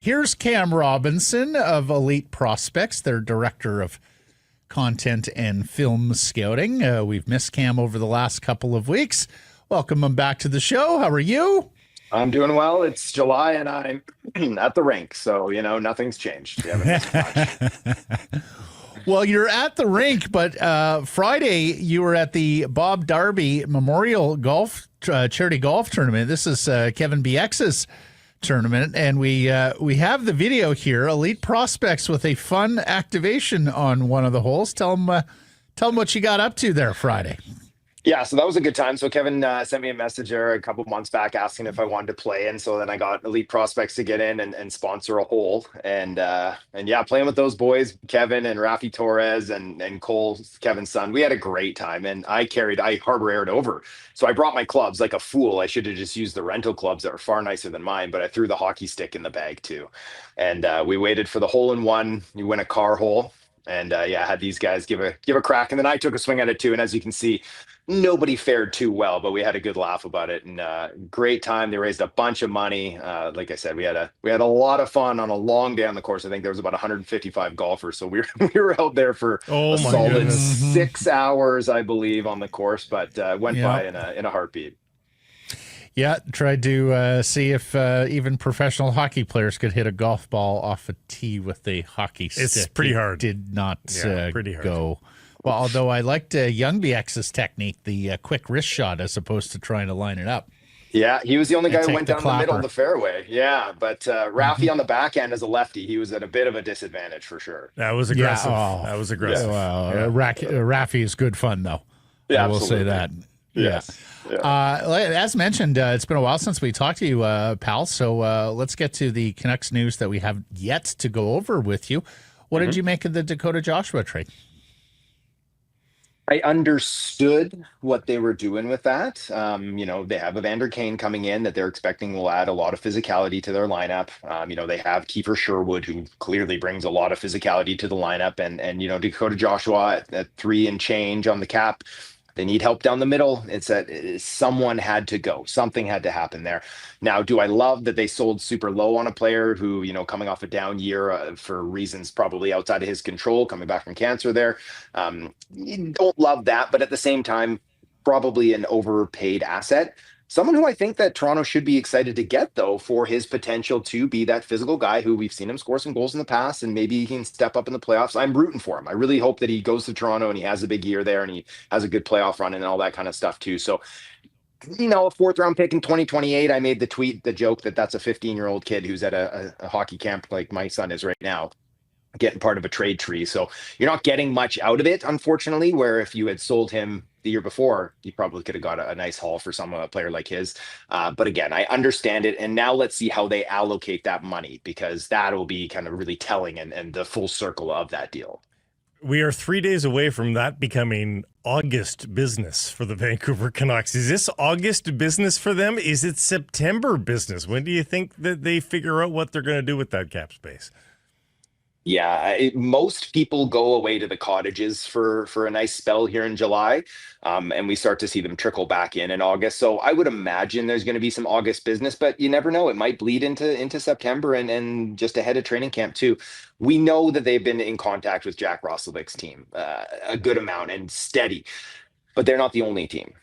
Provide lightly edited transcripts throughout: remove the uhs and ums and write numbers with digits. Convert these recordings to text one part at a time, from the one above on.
Here's Cam Robinson of Elite Prospects, their director of content and film scouting. We've missed Cam over the last couple of weeks. Welcome him back to the show. How are you? I'm doing well. It's July and I'm at the rink, so nothing's changed. You haven't missed much. Well, you're at the rink, but Friday you were at the Bob Darby Memorial Golf Charity Golf Tournament. This is Kevin Bieksa's tournament, and we have the video here. Elite Prospects with a fun activation on one of the holes. Tell them what you got up to there Friday. Yeah, so that was a good time. So Kevin sent me a message there a couple months back asking if I wanted to play, and so then I got Elite Prospects to get in and sponsor a hole, and yeah, playing with those boys, Kevin and Rafi Torres and Cole, Kevin's son. We had a great time, and I harbor aired over, so I brought my clubs like a fool. I should have just used the rental clubs that were far nicer than mine, but I threw the hockey stick in the bag too, and we waited for the hole in one. You win a car hole. And yeah, I had these guys give a crack, and then I took a swing at it too. And as you can see, nobody fared too well, but we had a good laugh about it, and great time. They raised a bunch of money. Like I said, we had a lot of fun on a long day on the course. I think there was about 155 golfers, so we were out there for a solid 6 hours, I believe, on the course. But went by in a heartbeat. Yeah, tried to see if even professional hockey players could hit a golf ball off a tee with a hockey stick. It's pretty hard. Did not pretty hard. go. Well, although I liked young Bieksa's technique, the quick wrist shot, as opposed to trying to line it up. Yeah, he was the only guy who went down the middle of clapper. the fairway. Yeah, but Rafi on the back end as a lefty, he was at a bit of a disadvantage for sure. That was aggressive. Yeah, That was aggressive. Yeah. Rafi is good fun, though. Yeah, I will say that. Yes. Yeah. As mentioned, it's been a while since we talked to you, pal. So let's get to the Canucks news that we have yet to go over with you. What did you make of the Dakota Joshua trade? I understood what they were doing with that. They have Evander Kane coming in that they're expecting will add a lot of physicality to their lineup. They have Kiefer Sherwood, who clearly brings a lot of physicality to the lineup, and Dakota Joshua at 3 and change on the cap. They need help down the middle. It's that someone had to go. Something had to happen there. Now, do I love that they sold super low on a player who, coming off a down year for reasons probably outside of his control, coming back from cancer there? You don't love that, but at the same time, probably an overpaid asset. Someone who I think that Toronto should be excited to get, though, for his potential to be that physical guy who we've seen him score some goals in the past, and maybe he can step up in the playoffs. I'm rooting for him. I really hope that he goes to Toronto and he has a big year there and he has a good playoff run and all that kind of stuff, too. So, a fourth-round pick in 2028, I made the joke that that's a 15-year-old kid who's at a hockey camp like my son is right now, getting part of a trade tree. So you're not getting much out of it, unfortunately, where if you had sold him the year before, you probably could have got a nice haul for a player like his. But again, I understand it. And now let's see how they allocate that money, because that'll be kind of really telling and the full circle of that deal. We are 3 days away from that becoming August business for the Vancouver Canucks. Is this August business for them? Is it September business? When do you think that they figure out what they're going to do with that cap space? Yeah, most people go away to the cottages for a nice spell here in July, and we start to see them trickle back in August. So I would imagine there's going to be some August business, but you never know. It might bleed into September and just ahead of training camp too. We know that they've been in contact with Jack Roslovic's team a good amount and steady, but they're not the only team.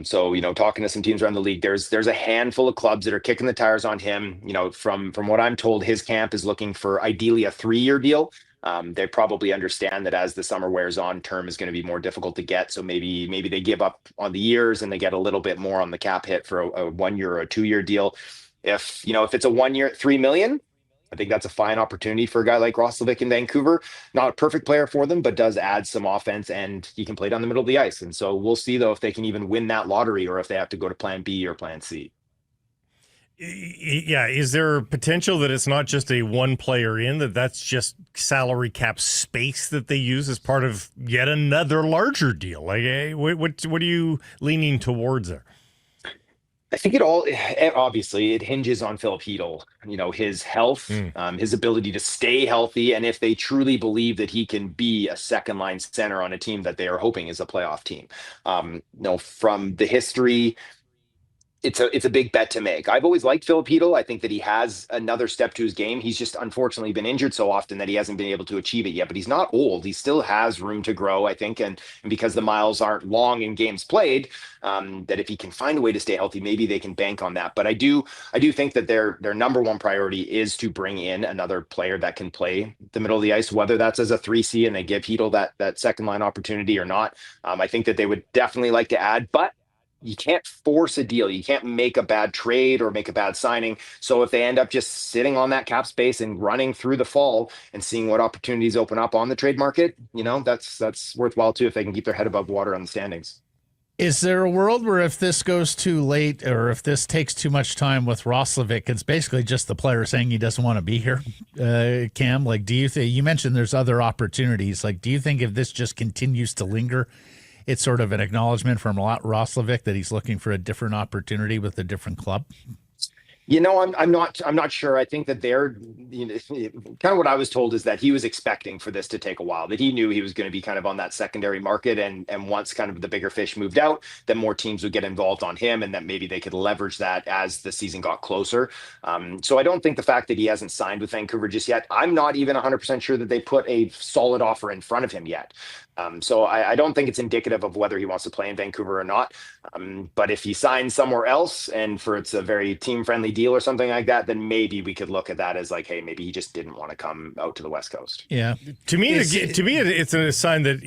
So talking to some teams around the league, there's a handful of clubs that are kicking the tires on him. From what I'm told, his camp is looking for ideally a 3-year deal. They probably understand that as the summer wears on, term is going to be more difficult to get. So maybe they give up on the years and they get a little bit more on the cap hit for a 1 year or a 2-year deal. If it's a 1 year at $3 million, I think that's a fine opportunity for a guy like Roslovic in Vancouver. Not a perfect player for them, but does add some offense, and he can play down the middle of the ice. And so we'll see, though, if they can even win that lottery or if they have to go to plan B or plan C. Yeah, is there potential that it's not just a one player in, that's just salary cap space that they use as part of yet another larger deal? Like, what are you leaning towards there? I think obviously it hinges on Filip Hedl, his health, his ability to stay healthy. And if they truly believe that he can be a second line center on a team that they are hoping is a playoff team, from the history, it's a big bet to make. I've always liked Filip. I think that he has another step to his game. He's just unfortunately been injured so often that he hasn't been able to achieve it yet. But he's not old. He still has room to grow, I think. And because the miles aren't long in games played, that if he can find a way to stay healthy, maybe they can bank on that. But I do think that their number one priority is to bring in another player that can play the middle of the ice, whether that's as a 3C and they give Hedl that second line opportunity or not. I think that they would definitely like to add, but you can't force a deal. You can't make a bad trade or make a bad signing. So if they end up just sitting on that cap space and running through the fall and seeing what opportunities open up on the trade market, that's worthwhile too if they can keep their head above water on the standings. Is there a world where if this goes too late or if this takes too much time with Roslovic, it's basically just the player saying he doesn't want to be here? Cam, like, do you think, you mentioned there's other opportunities. Like, do you think if this just continues to linger, it's sort of an acknowledgement from Roslovic that he's looking for a different opportunity with a different club? I'm not sure. I think that kind of what I was told is that he was expecting for this to take a while, that he knew he was going to be kind of on that secondary market. And once kind of the bigger fish moved out, then more teams would get involved on him and that maybe they could leverage that as the season got closer. So I don't think the fact that he hasn't signed with Vancouver just yet, I'm not even 100% sure that they put a solid offer in front of him yet. So I don't think it's indicative of whether he wants to play in Vancouver or not. But if he signs somewhere else and it's a very team-friendly deal or something like that, then maybe we could look at that as like, hey, maybe he just didn't want to come out to the West Coast. Yeah. To me, it's a sign that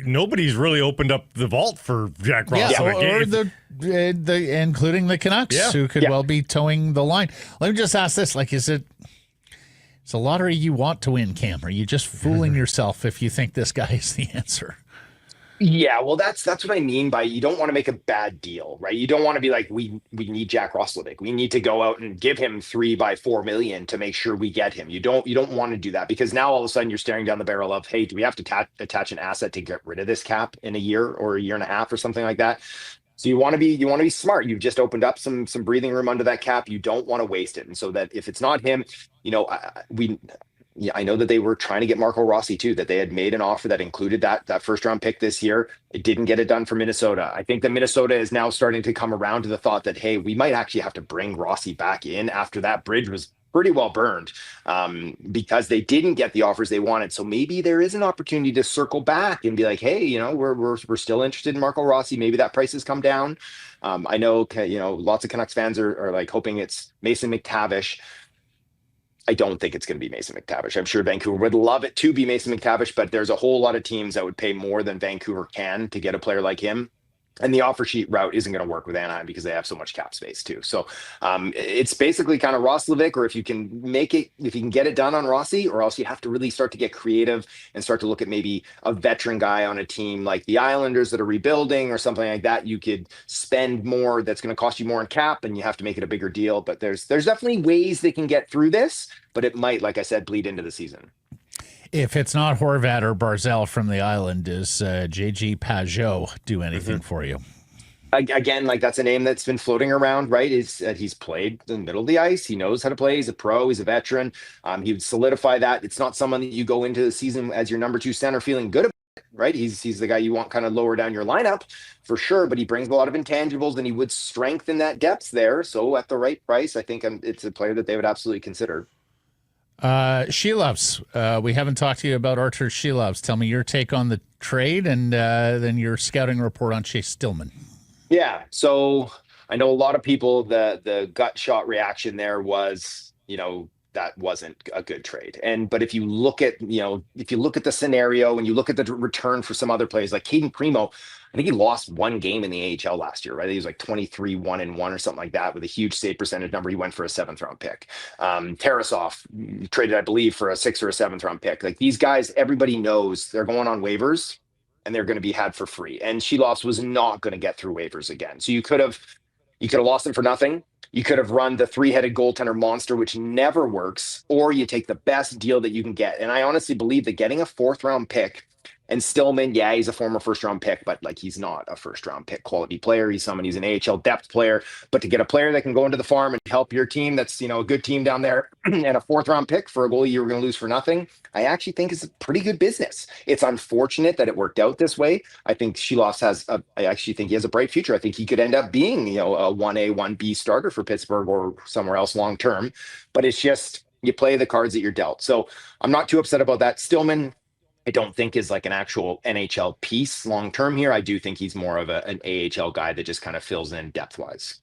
nobody's really opened up the vault for Jack Roslovic. Yeah, or the including the Canucks, who could well be towing the line. Let me just ask this: like, it's a lottery you want to win, Cam? Are you just fooling yourself if you think this guy is the answer? Yeah, well, that's what I mean by you don't want to make a bad deal, right? You don't want to be like, we need Jack Roslovic. We need to go out and give him 3 by 4 million to make sure we get him. You don't want to do that because now all of a sudden you're staring down the barrel of, hey, do we have to attach an asset to get rid of this cap in a year or a year and a half or something like that? So you want to be smart. You've just opened up some breathing room under that cap. You don't want to waste it. And so that if it's not him, I know that they were trying to get Marco Rossi too, that they had made an offer that included that first round pick this year. It didn't get it done for Minnesota. I think that Minnesota is now starting to come around to the thought that, hey, we might actually have to bring Rossi back in after that bridge was pretty well burned because they didn't get the offers they wanted. So maybe there is an opportunity to circle back and be like, hey, we're still interested in Marco Rossi. Maybe that price has come down. I know, lots of Canucks fans are like hoping it's Mason McTavish. I don't think it's going to be Mason McTavish. I'm sure Vancouver would love it to be Mason McTavish, but there's a whole lot of teams that would pay more than Vancouver can to get a player like him. And the offer sheet route isn't going to work with Anaheim because they have so much cap space too. So it's basically kind of Roslovic, or if you can get it done on Rossi, or else you have to really start to get creative and start to look at maybe a veteran guy on a team like the Islanders that are rebuilding or something like that. You could spend more. That's going to cost you more in cap, and you have to make it a bigger deal. But there's definitely ways they can get through this, but it might, like I said, bleed into the season. If it's not Horvat or Barzal from the island, does JG Pajot do anything for you? Again, like that's a name that's been floating around, right? Is that he's played in the middle of the ice. He knows how to play. He's a pro. He's a veteran. He would solidify that. It's not someone that you go into the season as your number 2 center feeling good about, right? He's the guy you want kind of lower down your lineup for sure, but he brings a lot of intangibles and he would strengthen that depth there. So at the right price, I think it's a player that they would absolutely consider. Shelovs. We haven't talked to you about Artur Shelovs. Tell me your take on the trade and then your scouting report on Chase Stillman. Yeah. So I know a lot of people, the gut shot reaction there was, that wasn't a good trade. But if you look at, the scenario and you look at the return for some other players like Caden Primo, I think he lost 1 game in the AHL last year, right? He was like 23-1-1 or something like that with a huge save percentage number. He went for a 7th round pick. Tarasov traded, I believe, for a 6th or a 7th round pick. Like these guys, everybody knows they're going on waivers and they're going to be had for free. And Shelovs was not going to get through waivers again. So you could have lost him for nothing. You could have run the 3-headed goaltender monster, which never works, or you take the best deal that you can get. And I honestly believe that getting a 4th round pick And Stillman, yeah, he's a former first-round pick, but like he's not a first-round pick quality player. He's someone, he's an AHL depth player. But to get a player that can go into the farm and help your team, that's, a good team down there, and a fourth-round pick for a goalie you were going to lose for nothing, I actually think is a pretty good business. It's unfortunate that it worked out this way. I think Shilovs I actually think he has a bright future. I think he could end up being, a 1A, 1B starter for Pittsburgh or somewhere else long-term. But it's just, you play the cards that you're dealt. So I'm not too upset about that. Stillman, I don't think is like an actual NHL piece long term here. I do think he's more of an AHL guy that just kind of fills in depth wise.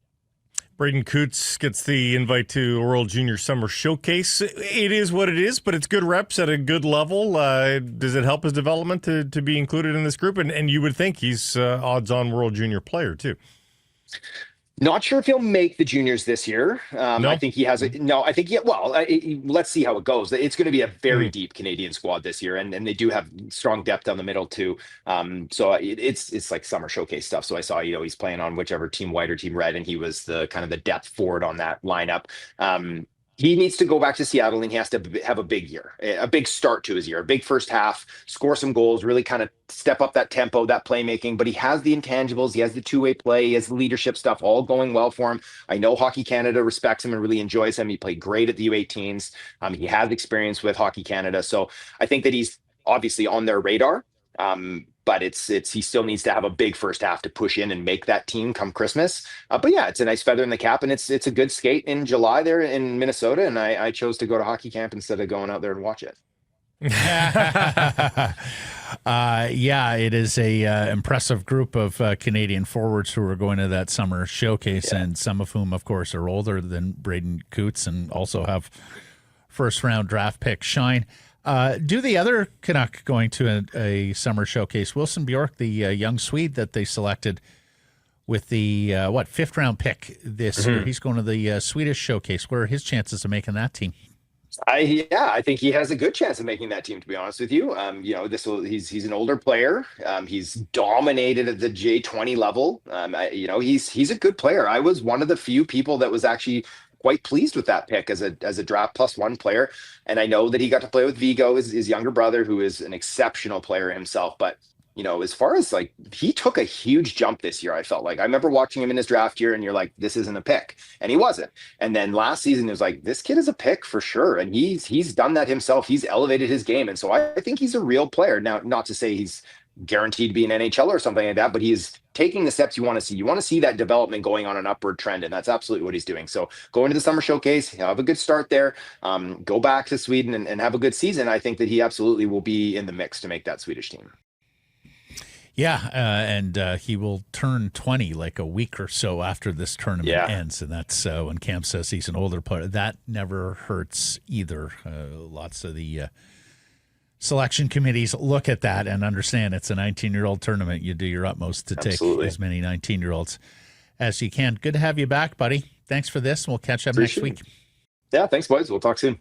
Braden Coots gets the invite to World Junior Summer Showcase. It is what it is, but it's good reps at a good level. Does it help his development to be included in this group? And you would think he's odds-on World Junior player too. Not sure if he'll make the juniors this year. No? I think he has let's see how it goes. It's going to be a very deep Canadian squad this year, and they do have strong depth down the middle too. So it's like summer showcase stuff. So I saw, he's playing on whichever team white or team red, and he was the kind of the depth forward on that lineup. He needs to go back to Seattle, and he has to have a big year, a big start to his year, a big first half, score some goals, really kind of step up that tempo, that playmaking. But he has the intangibles. He has the two-way play. He has the leadership stuff all going well for him. I know Hockey Canada respects him and really enjoys him. He played great at the U18s. He has experience with Hockey Canada. So I think that he's obviously on their radar. But he still needs to have a big first half to push in and make that team come Christmas. But yeah, it's a nice feather in the cap, and it's a good skate in July there in Minnesota. And I chose to go to hockey camp instead of going out there and watch it. Yeah, it is a impressive group of Canadian forwards who are going to that summer showcase, and some of whom, of course, are older than Braden Coots and also have first-round draft pick shine. Do the other Canuck going to a summer showcase, Wilson Bjork, the young Swede that they selected with the, fifth-round pick this year. He's going to the Swedish showcase. What are his chances of making that team? I think he has a good chance of making that team, to be honest with you. He's an older player. He's dominated at the J20 level. He's a good player. I was one of the few people that was actually quite pleased with that pick as a draft +1 player. And I know that he got to play with Vigo, his younger brother, who is an exceptional player himself. But, as far as he took a huge jump this year, I felt like. I remember watching him in his draft year and you're like, this isn't a pick. And he wasn't. And then last season it was like, this kid is a pick for sure. And he's done that himself. He's elevated his game. And so I think he's a real player. Now, not to say he's guaranteed to be an NHL or something like that, but he is taking the steps you want to see. You want to see that development going on an upward trend, and that's absolutely what he's doing. So go into the summer showcase, have a good start there, go back to Sweden and have a good season. I think that he absolutely will be in the mix to make that Swedish team. Yeah, and he will turn 20 like a week or so after this tournament ends, and that's when Cam says he's an older player. That never hurts either. Lots of the selection committees look at that and understand it's a 19-year-old tournament. You do your utmost to take as many 19-year-olds as you can. Good to have you back, buddy. Thanks for this, and we'll catch up next week. Yeah, thanks, boys. We'll talk soon.